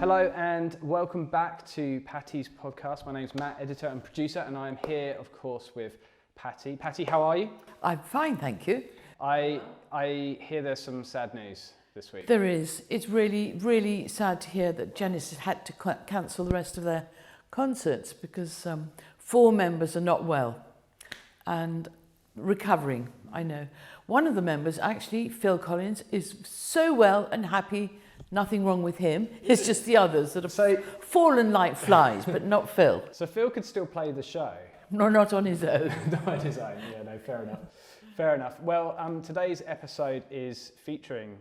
Hello and welcome back to Pattie's podcast. My name's Matt, editor and producer, and I am here, of course, with Pattie. Pattie, how are you? I'm fine, thank you. I hear there's some sad news this week. There is. It's really, really sad to hear that Genesis had to cancel the rest of their concerts because 4 members are not well and recovering, I know. One of the members, actually, Phil Collins, is so well and happy, nothing wrong with him. It's just the others that have fallen like flies, but not Phil. So Phil could still play the show? No, not on his own. Not on his own, yeah, no, fair enough. Fair enough. Well, today's episode is featuring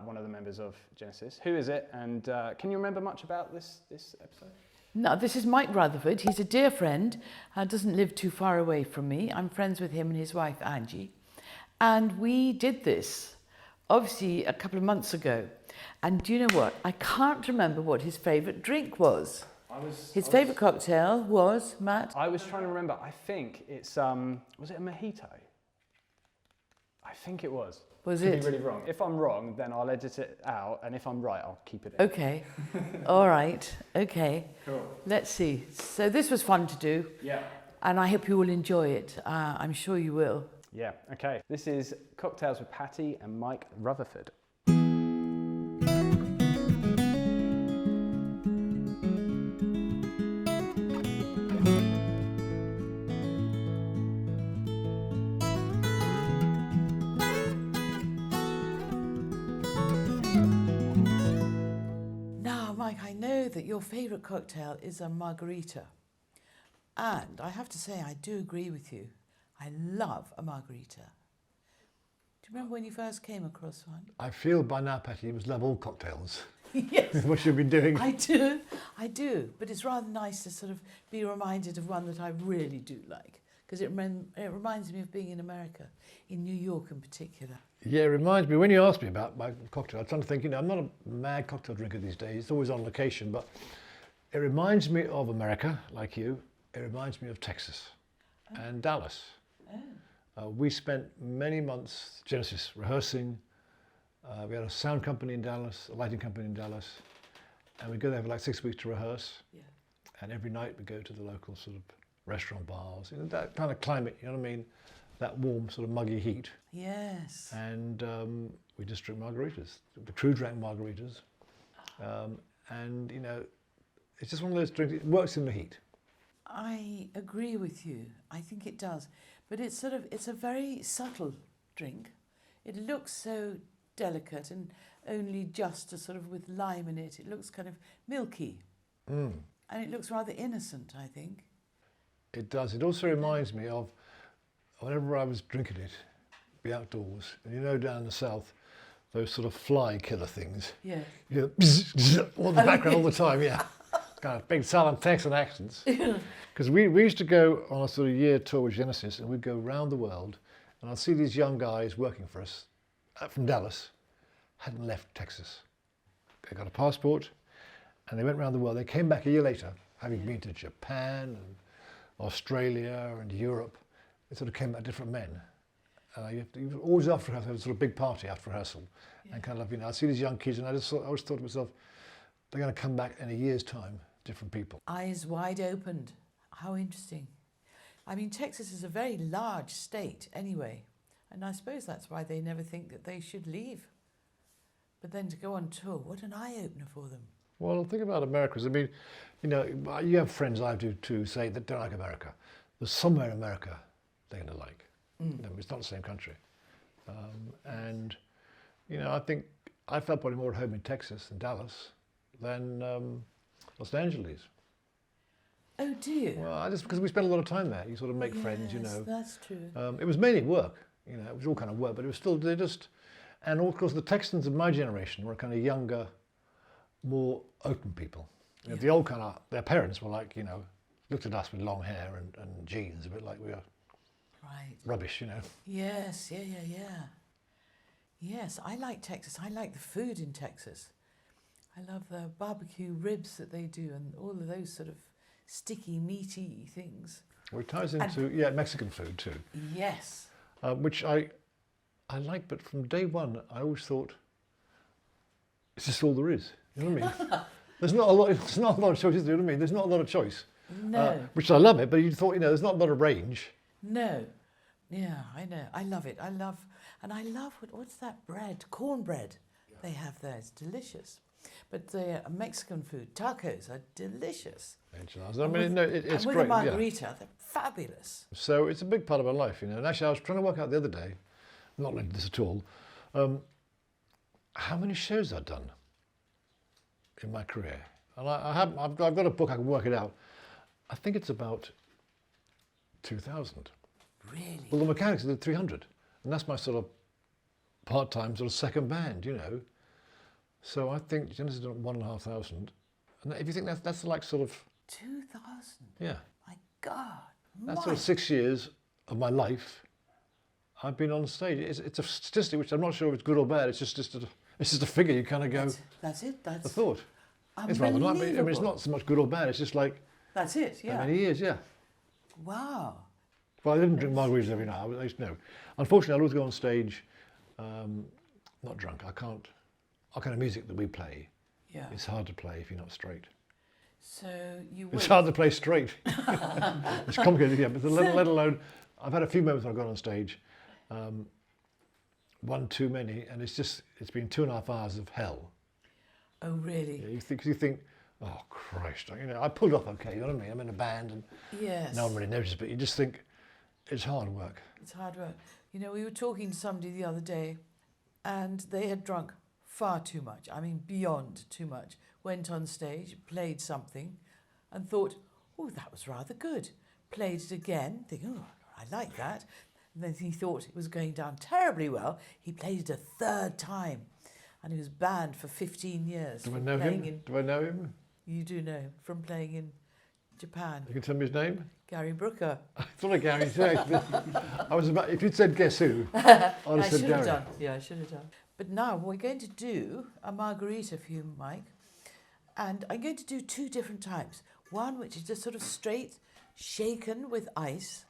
one of the members of Genesis. Who is it? And can you remember much about this episode? No, this is Mike Rutherford. He's a dear friend, doesn't live too far away from me. I'm friends with him and his wife, Angie. And we did this, obviously, a couple of months ago. And do you know what? I can't remember what his favourite drink was. His favourite cocktail was, Matt? I was trying to remember. I think it's, was it a mojito? I think it was. Was Could it? be really wrong. If I'm wrong, then I'll edit it out, and if I'm right, I'll keep it in. Okay. All right. Okay. Cool. Let's see. So this was fun to do. Yeah. And I hope you will enjoy it. I'm sure you will. Yeah, okay. This is Cocktails with Pattie and Mike Rutherford. Now, Mike, I know that your favourite cocktail is a Margarita. And I have to say, I do agree with you. I love a Margarita. Do you remember when you first came across one? I feel by now, Pattie, you must love all cocktails. Yes. What you've been doing. I do. But it's rather nice to sort of be reminded of one that I really do like. Because it reminds me of being in America, in New York in particular. Yeah, it reminds me, when you asked me about my cocktail, I was trying to think, I'm not a mad cocktail drinker these days. It's always on location, but it reminds me of America, like you. It reminds me of Texas and Dallas. We spent many months, Genesis, rehearsing. We had a sound company in Dallas, a lighting company in Dallas, and we go there for like 6 weeks to rehearse. Yeah. And every night we go to the local sort of restaurant bars, that kind of climate, you know what I mean? That warm, sort of muggy heat. Yes. And we just drink margaritas. The crew drank margaritas. And, it's just one of those drinks, it works in the heat. I agree with you. I think it does. But it's a very subtle drink. It looks so delicate and only just sort of with lime in it. It looks kind of milky. And it looks rather innocent, I think. It does. It also reminds me of whenever I was drinking it, be outdoors, and down in the south, those sort of fly killer things. Yeah. You know, all the background all the time, yeah. Kind of big Southern Texan accents. Because we used to go on a sort of year tour with Genesis, and we'd go around the world, and I'd see these young guys working for us from Dallas, hadn't left Texas. They got a passport, and they went around the world. They came back a year later, having been to Japan and Australia and Europe. They sort of came back different men. You always after have a sort of big party after rehearsal, and kind of I see these young kids, and I always thought to myself, they're going to come back in a year's time, different people. Eyes wide opened. How interesting. I mean, Texas is a very large state anyway, and I suppose that's why they never think that they should leave. But then to go on tour, what an eye-opener for them. Well, think about America. I mean, you have friends, I do too, say that don't like America. There's somewhere in America they're going to like. It's not the same country. And, I think I felt probably more at home in Texas and Dallas than Los Angeles. Oh, do you? Well, because we spent a lot of time there. You sort of make friends, Yes, that's true. It was mainly work, it was all kind of work, but it was still, and of course the Texans of my generation were kind of younger, more open people. The old kind of, their parents were like, looked at us with long hair and jeans, a bit like we were rubbish, Yes, yeah. Yes, I like Texas. I like the food in Texas. I love the barbecue ribs that they do and all of those sort of sticky, meaty things. Well, it ties into, Mexican food too. Yes. Which I like, but from day one, I always thought, is this all there is? You know what I mean? There's not a lot. There's not a lot of choices. You know what I mean? There's not a lot of choice. No. Which I love it, but you thought, there's not a lot of range. No. Yeah, I know. I love it. I love what's that bread? Cornbread they have there. It's delicious. But the Mexican food, tacos, are delicious. Enchiladas. I mean, it's and with great. the margarita, they're fabulous. So it's a big part of my life, And actually, I was trying to work out the other day, not like this at all, how many shows I've done in my career. And I've got a book, I can work it out. I think it's about 2,000. Really? Well, the Mechanics did 300. And that's my sort of part-time sort of second band, So I think Genesis has done 1,500. And if you think that's like sort of... 2,000? Yeah. My God. That's sort of 6 years of my life I've been on stage. It's a statistic which I'm not sure if it's good or bad. It's just a figure. You kind of go... That's it. That's a thought. It's rather not. I mean, it's not so much good or bad. It's just like... That's it, yeah. How many years, yeah. Wow. Well, I didn't drink margaritas every night. I used to know. Unfortunately, I always go on stage not drunk. I can't... Our kind of music that we play, it's hard to play if you're not straight. So you It's hard to play straight. It's complicated, yeah, but let alone... I've had a few moments I've gone on stage, one too many, and it's been 2.5 hours of hell. Oh, really? Yeah, you think, oh Christ, I pulled off okay, you know what I mean? I'm in a band and no one really noticed, but you just think it's hard work. It's hard work. We were talking to somebody the other day and they had drunk far too much. I mean, beyond too much. Went on stage, played something and thought, oh, that was rather good. Played it again, thinking, oh, I like that. And then he thought it was going down terribly well. He played it a third time and he was banned for 15 years. Do I know him? Do I know him? You do know him from playing in Japan. You can tell me his name? Gary Brooker. I thought of Gary too. I was about, if you'd said guess who, I'd have said Gary. Done. Yeah, I should have done. But now we're going to do a margarita for you, Mike. And I'm going to do 2 different types. One which is just sort of straight, shaken with ice,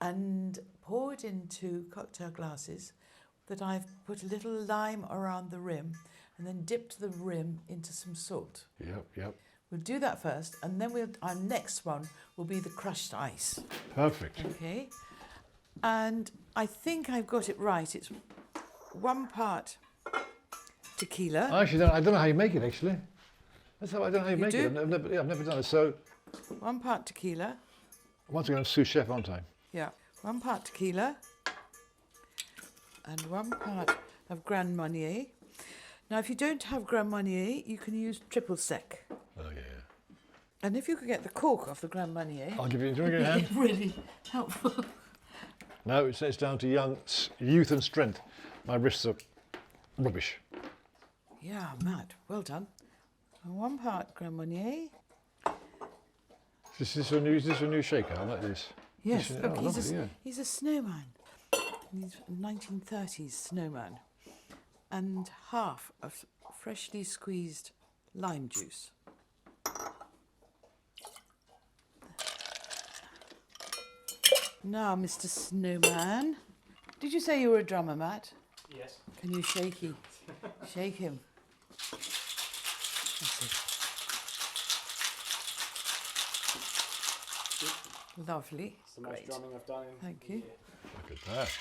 and poured into cocktail glasses that I've put a little lime around the rim and then dipped the rim into some salt. Yep. We'll do that first, and then our next one will be the crushed ice. Perfect. Okay. And I think I've got it right. It's 1 part tequila. Actually, I don't know how you make it, actually. I don't know how you make do? it. I've never done it. So, 1 part tequila. once again, I'm sous chef, aren't I? Yeah. 1 part tequila. And 1 part of Grand Marnier. Now, if you don't have Grand Marnier, you can use triple sec. Oh, yeah. And if you could get the cork off the Grand Marnier, I'll give you, do you want to give me a hand? really helpful. No, it's down to youth and strength. My wrists are rubbish. Yeah, Matt, well done. And 1 part Grand Marnier. Is this a new shaker? I like this. Yes, look, lovely, he's a snowman. He's a 1930s snowman. And half of freshly squeezed lime juice. Now, Mr. Snowman. Did you say you were a drummer, Matt? Yes. Can you shake him? That's it. Lovely. It's the most Great. drumming I've done in Thank a you. year. Look at that.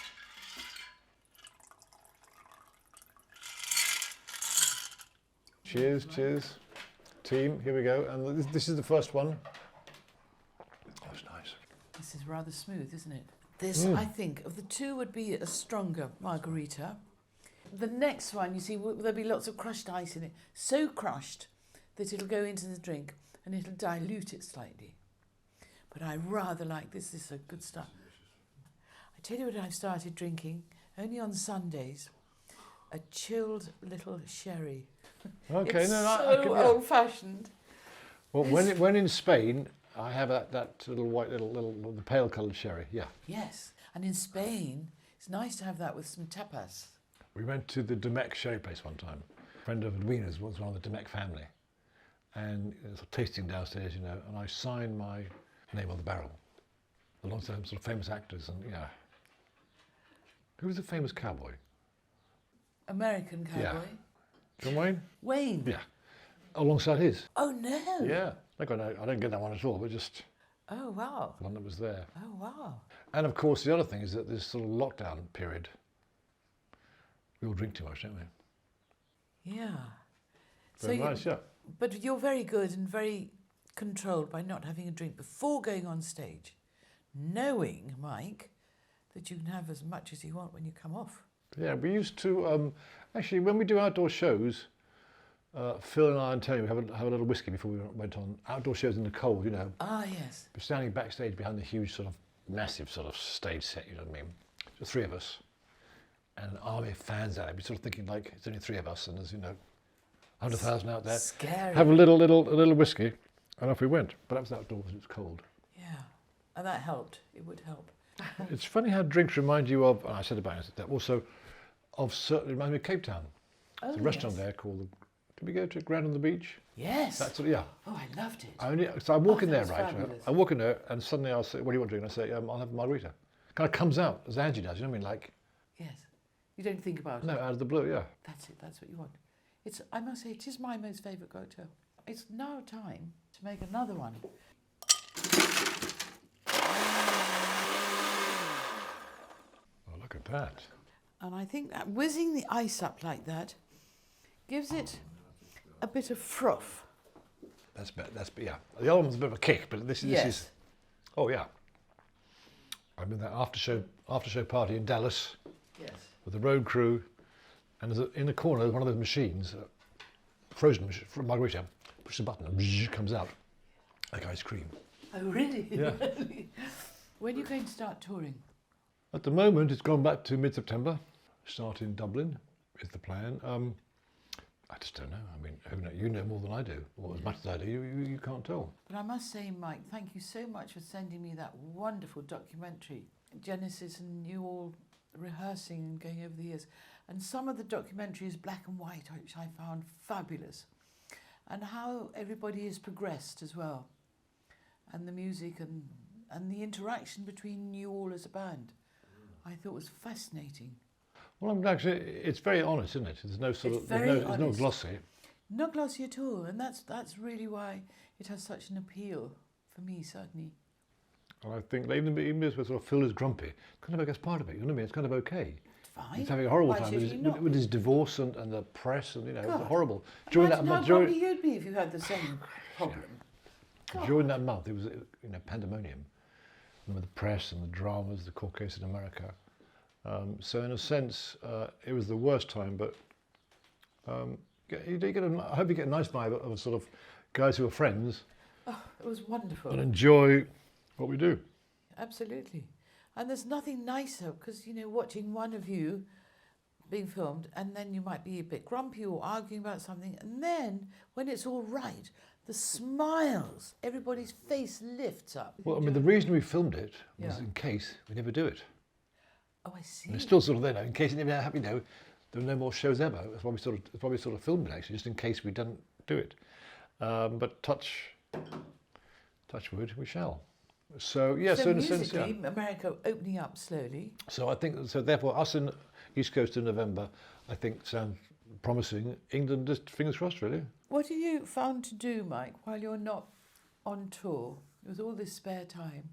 Cheers. Team, here we go. And this is the first one. That's nice. This is rather smooth, isn't it? This, I think, of the 2 would be a stronger margarita. The next one, you see, there'll be lots of crushed ice in it. So crushed that it'll go into the drink and it'll dilute it slightly. But I rather like this. This is a good stuff. I tell you what I've started drinking, only on Sundays, a chilled little sherry. Okay, It's I can, yeah. old-fashioned. Well, when in Spain, I have that little white, the pale coloured sherry, yeah. Yes, and in Spain, it's nice to have that with some tapas. We went to the Domecq sherry place one time. A friend of Edwina's was one of the Domecq family. And it was a tasting downstairs, and I signed my name on the barrel, alongside some sort of famous actors, and who was the famous cowboy? American cowboy. John Wayne? Wayne. Yeah. alongside his. Oh no. Yeah. I don't get that one at all, but just Oh wow. the one that was there. Oh wow. And of course, the other thing is that this sort of lockdown period, we all drink too much, don't we? Yeah. Very nice, yeah. But you're very good and very controlled by not having a drink before going on stage, knowing, Mike, that you can have as much as you want when you come off. Yeah, we used to, actually, when we do outdoor shows, Phil and I and Tony would have a little whiskey before we went on outdoor shows in the cold, you know. Ah, yes. We're standing backstage behind the huge sort of massive sort of stage set, you know what I mean? The three of us. And an army of fans out there. We're sort of thinking like, it's only three of us and there's, you know, 100,000 out there. Scary. Have a little whiskey and off we went. But that was outdoors, it was cold. Yeah. And that helped. It would help. It's funny how drinks remind you of, and I said about it, also of certain, it reminds me of Cape Town. There's a restaurant there called, did we go to Grand on the Beach? Yes. That's yeah. Oh, I loved it. So I walk in there, that was right? fabulous. I walk in there and suddenly I'll say, what do you want to drink? And I say, I'll have a margarita. Kind of comes out, as Angie does, you know what I mean? Like, Yes. You don't think about no, it. out of the blue, yeah. That's it. That's what you want. It's. I must say, it is my most favourite cocktail. It's now time to make another one. Oh, look at that. And I think that whizzing the ice up like that gives it a bit of froth. That's yeah. The other one's a bit of a kick, but this is, oh yeah. I'm in that after show party in Dallas Yes. with the road crew, and in the corner there's one of those machines, frozen machine, from Margarita. Push the button and bzzz, comes out like ice cream. Oh, really? Yeah. When are you going to start touring? At the moment, it's gone back to mid-September. Start in Dublin is the plan. I just don't know. I mean, you know more than I do, or as much as I do. You can't tell. But I must say, Mike, thank you so much for sending me that wonderful documentary, Genesis and you all rehearsing and going over the years. And some of the documentary is black and white, which I found fabulous. And how everybody has progressed as well. And the music and the interaction between you all as a band, I thought was fascinating. Well, I'm actually, it's very honest, isn't it? There's no sort It's of, very there's no honest. glossy. Not glossy at all, and that's really why it has such an appeal for me, certainly. And I think that even if sort of Phil is grumpy, kind of I guess part of it. You know what I mean? It's kind of okay. It's fine. He's having a horrible Why time should with he his, not with be? his divorce and the press, and you know, God. it's horrible. Imagine how grumpy you'd be if you had the same problem. During that month, it was pandemonium, and with the press and the dramas, the court case in America. So in a sense, it was the worst time. But I hope you get a nice vibe of sort of guys who are friends Oh, it was wonderful. and enjoy what we do. Absolutely. And there's nothing nicer because, you know, watching one of you being filmed and then you might be a bit grumpy or arguing about something. And then when it's all right, the smiles, everybody's face lifts up. Well, I mean, the reason we filmed it was Yeah. in case we never do it. Oh, I see. And it's still sort of there now, in case it never happened, there were no more shows ever. That's why we sort of filmed it actually, just in case we don't do it. But touch wood, we shall. So yeah, so in a sense, yeah. musically, America opening up slowly. So I think so. Therefore, us in East Coast in November, I think sound promising. England, just fingers crossed, really. What have you found to do, Mike, while you're not on tour, with all this spare time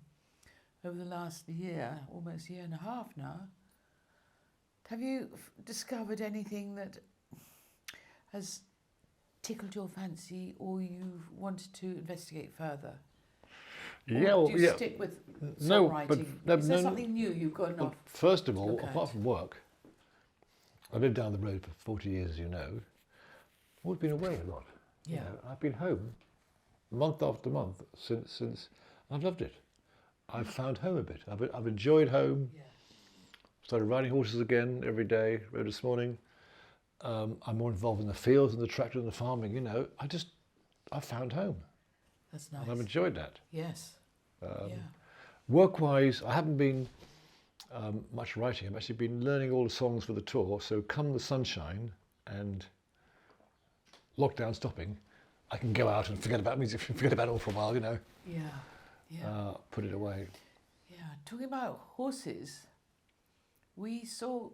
over the last year, almost year and a half now? Have you discovered anything that has tickled your fancy or you've wanted to investigate further? Yeah, Or well, do you yeah. stick with No, songwriting? but no, Is there no, something new you've got But off? first of all, look at? apart from work, I've lived down the road for 40 years, as you know. I've always been away a lot. You Yeah. know, I've been home month after month since I've loved it. I've found home a bit. I've enjoyed home. Yeah. Started riding horses again every day. Rode this morning. I'm more involved in the fields and the tractor and the farming. You know, I've found home, That's nice. and I've enjoyed that. Yes. Yeah. Work-wise, I haven't been much writing. I've actually been learning all the songs for the tour. So come the sunshine and lockdown stopping, I can go out and forget about music, forget about it all for a while, you know, Yeah. Yeah. put it away. Yeah, talking about horses, we saw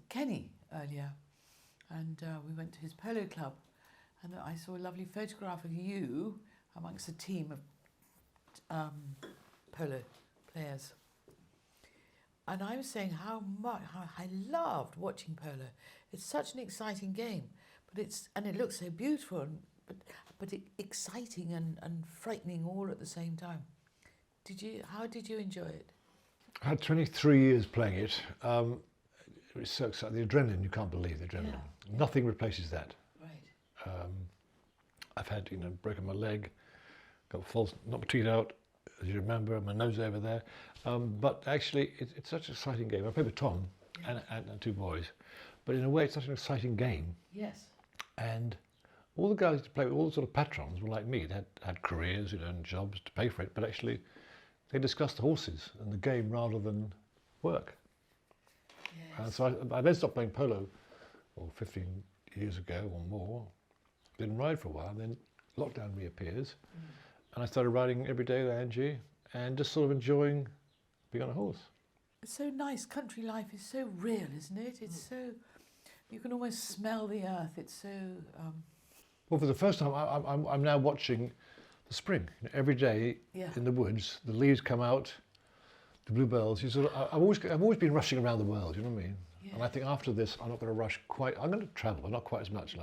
Kenny earlier and we went to his polo club and I saw a lovely photograph of you amongst a team of polo players. And I was saying how I loved watching polo. It's such an exciting game, and it looks so beautiful, but exciting and frightening all at the same time. How did you enjoy it? I had 23 years playing it. It was so exciting. The adrenaline, you can't believe the adrenaline. Yeah. Nothing replaces that. Right. I've had, broken my leg, got false, knocked my teeth out, as you remember, my nose over there. But actually, it's such an exciting game. I played with Tom and two boys, but in a way, it's such an exciting game. Yes. And all the guys to play with, all the sort of patrons were like me. They had careers, and jobs to pay for it, but actually, they discussed the horses and the game rather than work. Yes. And so I then stopped playing polo, 15 years ago or more. Didn't ride for a while, then lockdown reappears, and I started riding every day with Angie and just sort of enjoying being on a horse. It's so nice. Country life is so real, isn't it? It's so, you can almost smell the earth. It's so... Well, for the first time, I'm now watching the spring. Every day in the woods, the leaves come out, the bluebells. I've always been rushing around the world, you know what I mean? Yeah. And I think after this, I'm not going to rush quite. I'm going to travel, but not quite as much,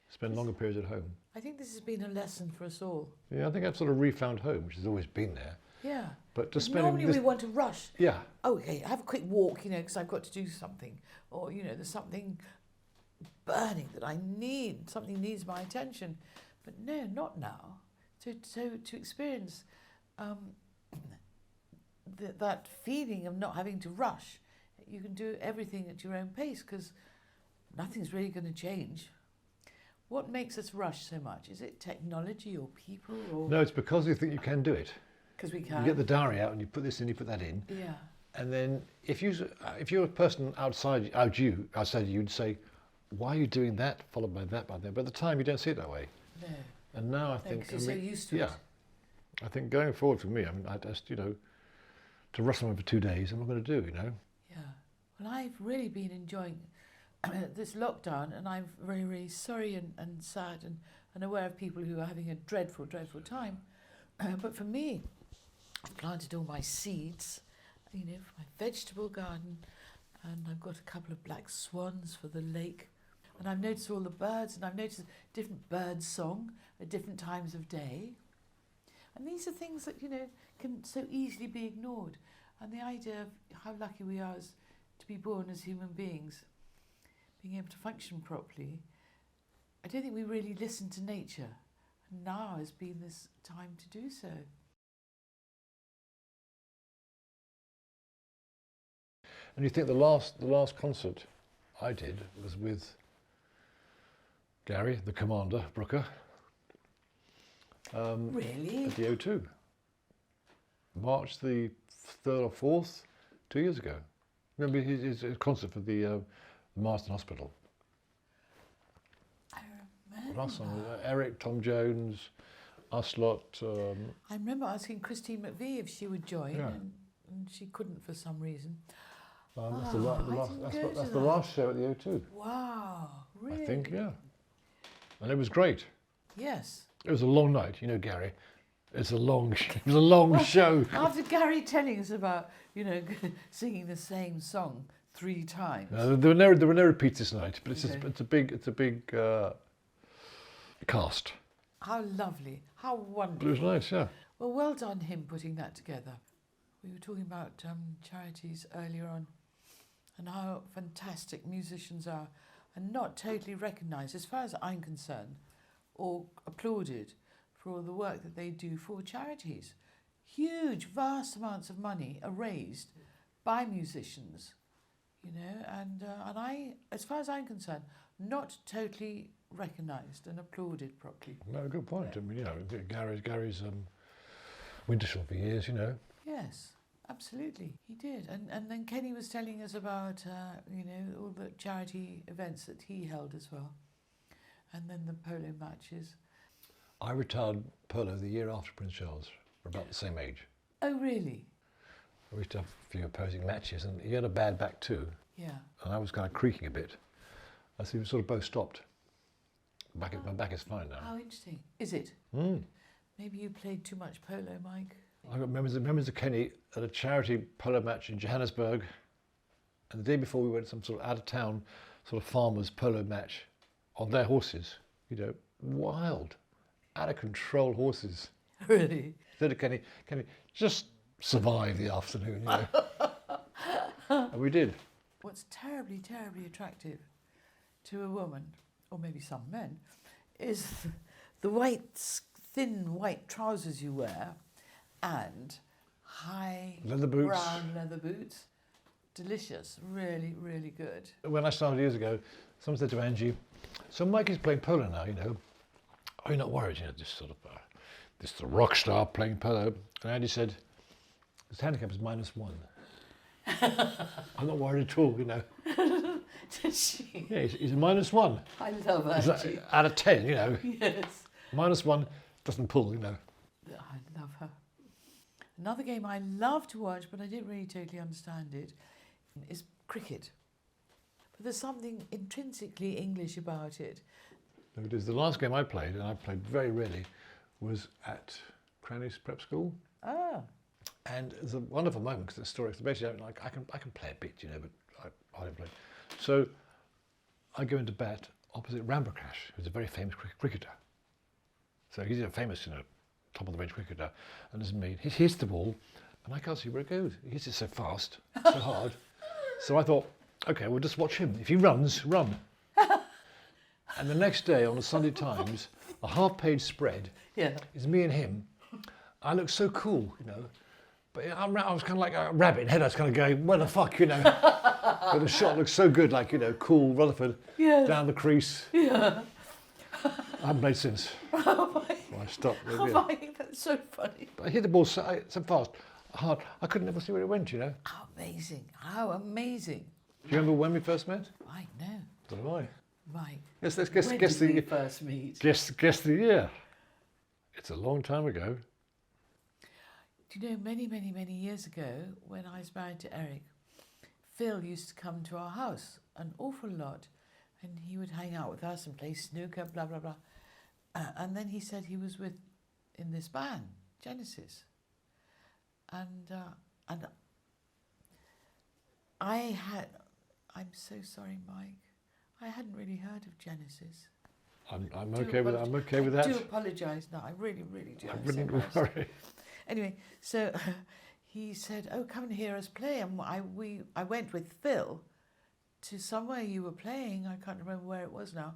spend longer periods at home. I think this has been a lesson for us all. Yeah, I think I've sort of refound home, which has always been there. Yeah. But to spend normally we want to rush. Yeah. Oh, okay, have a quick walk, because I've got to do something. Or, there's something burning that I need. Something needs my attention. But no, not now. To experience that feeling of not having to rush, you can do everything at your own pace because nothing's really going to change. What makes us rush so much? Is it technology or people? Or No, it's because you think you can do it. Because we can. You get the diary out and you put this in, you put that in. Yeah. And then if you're a person outside you, you'd say, why are you doing that? Followed by that, by that. But at the time, you don't see it that way. No. And now I think, you're so used to it. I think going forward for me, I just, to rush someone for 2 days, I'm not going to do, Yeah. Well, I've really been enjoying this lockdown, and I'm very, very sorry and sad and aware of people who are having a dreadful, dreadful time. But for me, I've planted all my seeds, for my vegetable garden, and I've got a couple of black swans for the lake. And I've noticed all the birds, and I've noticed different bird song at different times of day. And these are things that, can so easily be ignored. And the idea of how lucky we are to be born as human beings, being able to function properly, I don't think we really listen to nature. And now has been this time to do so. And you think the last concert I did was with Gary, the commander, Brooker. Really? At the O2. March the 3rd or 4th, 2 years ago. Remember his concert for the Marston Hospital. I remember. Last song was Eric, Tom Jones, us lot. I remember asking Christine McVie if she would join, Yeah. and she couldn't for some reason. That's I the last show at the O2. Wow, really? I think, yeah. And it was great. Yes. It was a long night, Gary. It was a long show. After Gary telling us about, singing the same song 3 times. There were no repeats this night, but it's a big cast. How lovely, how wonderful. But it was nice, yeah. Well, well done him putting that together. We were talking about charities earlier on and how fantastic musicians are and not totally recognised, as far as I'm concerned, or applauded for all the work that they do for charities. Huge, vast amounts of money are raised by musicians, and I, as far as I'm concerned, not totally recognised and applauded properly. No, good point. I mean, Gary's Wintershall for years, Yes, absolutely, he did. And then Kenny was telling us about, all the charity events that he held as well. And then the polo matches. I retired polo the year after Prince Charles, for about the same age. Oh, really? We used to have a few opposing matches, and he had a bad back too. Yeah. And I was kind of creaking a bit. So we sort of both stopped. My back is fine now. How interesting. Is it? Mm. Maybe you played too much polo, Mike. I got members of Kenny at a charity polo match in Johannesburg, and the day before we went to some sort of out of town sort of farmers polo match on their horses. You know, wild, out of control horses. Really? Said to Kenny, just survive the afternoon, you know. And we did. What's terribly, terribly attractive to a woman, or maybe some men, is the thin white trousers you wear and high Leather boots. brown leather boots. Delicious, really, really good. When I started years ago, someone said to Angie, so Mike is playing polo now, you know. Are you not worried, you know, this sort of, this is the rock star playing polo. And Angie said, his handicap is -1. I'm not worried at all, you know. Did she? Yeah, he's a -1. I love He's Angie. like, out of 10, you know. Yes. -1 doesn't pull, you know. I love her. Another game I love to watch, but I didn't really totally understand it, is cricket. But there's something intrinsically English about it. No, it is. The last game I played, and I played very rarely, was at Cranny's Prep School. Ah. And it's a wonderful moment because it's historic. So basically, I can play a bit, you know, but I don't play. So I go into bat opposite Rambercrash, who's a very famous cricketer. So he's a famous, you know, top of the range cricketer, and there's me. He hits the ball, and I can't see where it goes. He hits it so fast, so hard. So I thought, okay, we'll just watch him. If he runs, run. And the next day on the Sunday Times, a half-page spread is me and him. I look so cool, you know. But I was kind of like a rabbit in head. I was kind of going, where the fuck, you know. But the shot looks so good, like, you know, cool Rutherford down the crease. Yeah. I haven't played since. Oh my, I stopped. oh my, that's so funny. But I hit the ball so fast, hard, I couldn't ever see where it went, you know. How amazing, how amazing. Do you remember when we first met? Mike, no. So do I. Mike, Yes, let's guess when the did we first meet? guess the year. It's a long time ago. Do you know, many, many, many years ago, when I was married to Eric, Phil used to come to our house an awful lot, and he would hang out with us and play snooker, blah, blah, blah. And then he said he was in this band, Genesis. And I'm so sorry, Mike, I hadn't really heard of Genesis. I'm okay with that. I'm okay with that. I do apologise now, I really, really do. I I'm wouldn't so embarrassed. worry. Anyway, so he said, oh, come and hear us play. And I went with Phil to somewhere you were playing. I can't remember where it was now.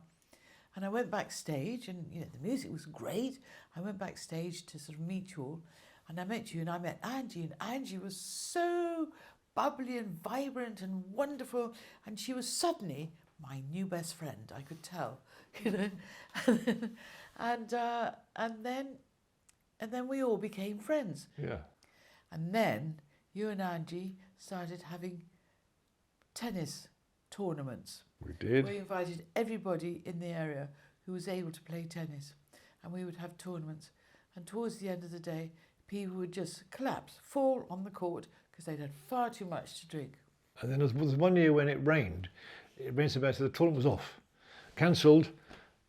And I went backstage, and you know the music was great. I went backstage to sort of meet you all. And I met you, and I met Angie. And Angie was so bubbly and vibrant and wonderful. And she was suddenly my new best friend, I could tell. You know, and then we all became friends. Yeah. And then you and Angie started having tennis tournaments. We did. We invited everybody in the area who was able to play tennis. And we would have tournaments. And towards the end of the day, people would just collapse, fall on the court, because they'd had far too much to drink. And then there was one year when it rained. It rained so bad, so the tournament was off. Cancelled.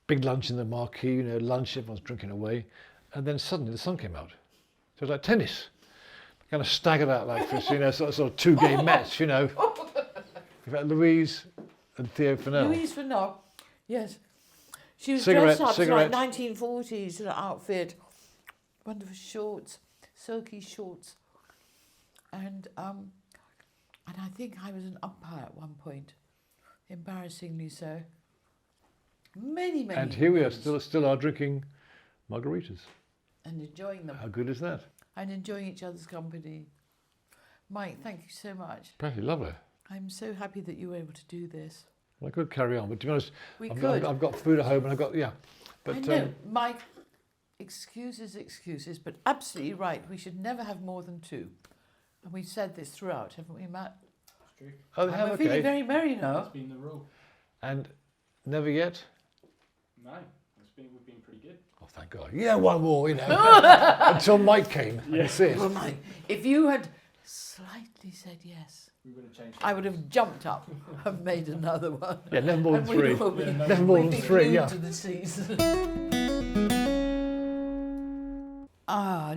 Big lunch in the marquee, you know, lunch, everyone's drinking away. And then suddenly the sun came out. So it was like tennis. Kind of staggered out like this, you know, sort of two-game match, you know. We've had Louise and Theo Fennell. Louise Fennell, yes. She was Cigarette, dressed up cigarette. like 1940s outfit. Wonderful shorts, silky shorts. And I think I was an umpire at one point, embarrassingly so. Many, many And here we are, years. still are drinking margaritas. And enjoying them. How good is that? And enjoying each other's company. Mike, thank you so much. Pattie, lovely. I'm so happy that you were able to do this. Well, I could carry on, but to be honest, We I've could. got food at home and I've got, yeah. But I know, Mike, excuses, but absolutely right. We should never have more than two. And we've said this throughout, haven't we, Matt? That's true. oh, they have, We're feeling okay. very merry now. That's been the rule. And never yet? No, we've been pretty good. Oh, thank God. Yeah, one more, you know. Until Mike came. Yeah. That's it. Well, Mike, if you had slightly said yes, We would have changed. I would have jumped up and made another one. Yeah, never more than And we'd three. all be- Never more we'd than be three, glued yeah. to the seats.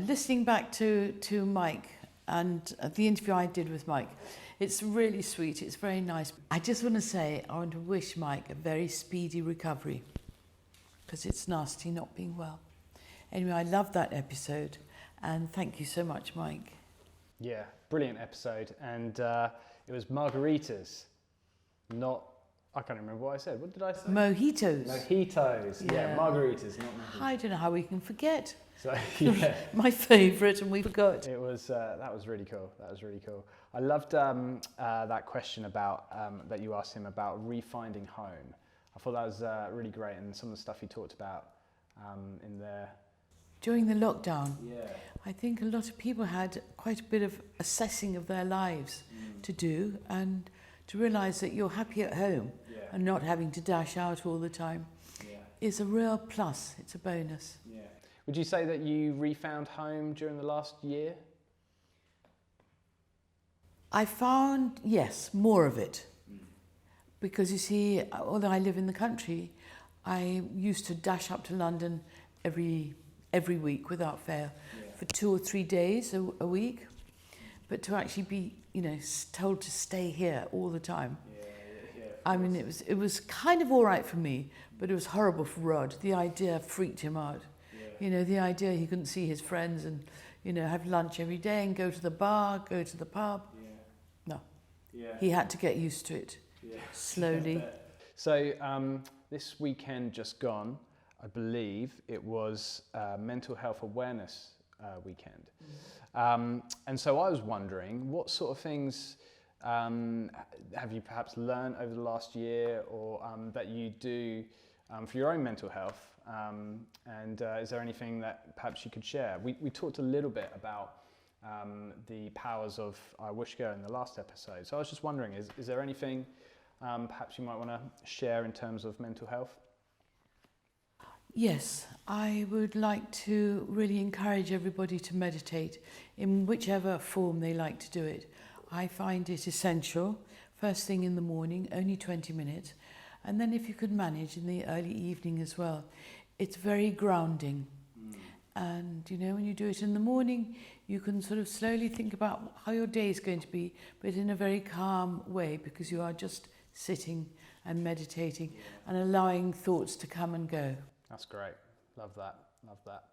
Listening back to Mike and the interview I did with Mike, it's really sweet, it's very nice. I just want to say, I want to wish Mike a very speedy recovery, because it's nasty not being well. Anyway, I loved that episode, and thank you so much, Mike. Yeah, brilliant episode, and it was margaritas, not. I can't remember what I said. What did I say? Mojitos. Mojitos. Yeah, Yeah. margaritas, not mojitos. I don't know how we can forget. So yeah. My favourite, and we forgot. It was that was really cool. That was really cool. I loved that question about that you asked him about refinding home. I thought that was really great, and some of the stuff he talked about in there. During the lockdown, Yeah. I think a lot of people had quite a bit of assessing of their lives to do, and to realise that you're happy at home Yeah. and not having to dash out all the time Yeah. is a real plus. It's a bonus. Yeah. Would you say that you refound home during the last year? I found, yes, more of it. Because you see, although I live in the country, I used to dash up to London every week without fail for 2 or 3 days a week. But to actually be, told to stay here all the time. I mean, it was kind of all right for me, but it was horrible for Rod. The idea freaked him out. The idea he couldn't see his friends and, have lunch every day and go to the bar, go to the pub. No. He had to get used to it slowly. So this weekend just gone, I believe it was Mental Health Awareness Weekend. And so I was wondering, what sort of things have you perhaps learned over the last year, or that you do for your own mental health? And is there anything that perhaps you could share? We talked a little bit about the powers of ayahuasca in the last episode. So I was just wondering, is there anything perhaps you might want to share in terms of mental health? Yes, I would like to really encourage everybody to meditate in whichever form they like to do it. I find it essential, first thing in the morning, only 20 minutes, and then if you could manage in the early evening as well. It's very grounding. And when you do it in the morning, you can sort of slowly think about how your day is going to be, but in a very calm way, because you are just sitting and meditating and allowing thoughts to come and go. That's great. Love that. Love that.